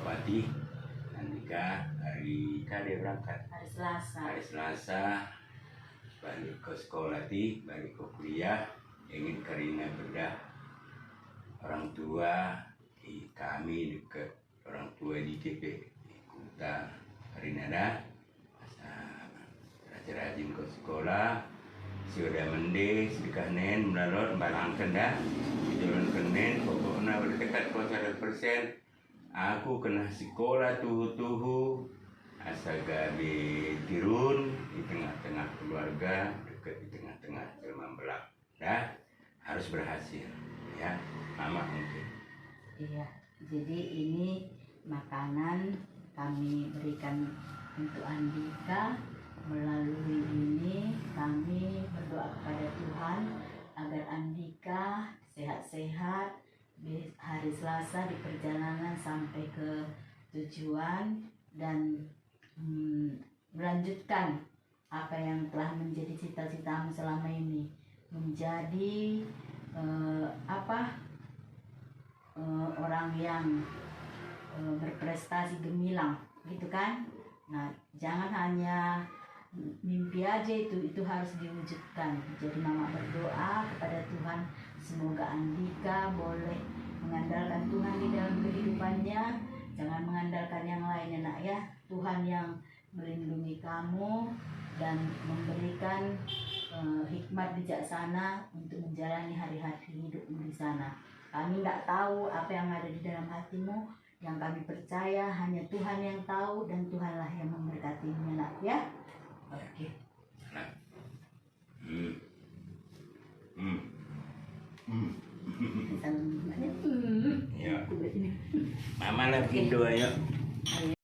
Pati. Andika hari dia berangkat hari Selasa balik ke sekolah balik ke kuliah. Ingin Karina bedah orang tua kami dekat orang tua di TP di Kuta Karina dah rajin ke sekolah. Sudah mende sedekah nen melalui balangkan dah jalan kenen pokoknya udah dekat 100%. Aku kena sekolah tuhu asal gabi tirun di tengah-tengah keluarga, dekat di tengah-tengah jelma belak. Dah harus berhasil ya, mama mungkin. Iya, jadi ini makanan kami berikan untuk Andika. Melalui ini kami berdoa kepada Tuhan agar Andika sehat-sehat hari Selasa di perjalanan sampai ke tujuan dan melanjutkan apa yang telah menjadi cita-citamu selama ini, menjadi orang yang berprestasi gemilang gitu kan. Nah, jangan hanya mimpi aja, itu harus diwujudkan. Jadi mama berdoa kepada Tuhan semoga Andika boleh mengandalkan Tuhan di dalam kehidupannya, jangan mengandalkan yang lain ya nak ya. Tuhan yang melindungi kamu dan memberikan hikmat bijaksana untuk menjalani hari-hari hidupmu di sana. Kami tidak tahu apa yang ada di dalam hatimu, yang kami percaya hanya Tuhan yang tahu dan Tuhanlah yang memberkatimu nak ya. Oke. Ya. Mama lah video ya.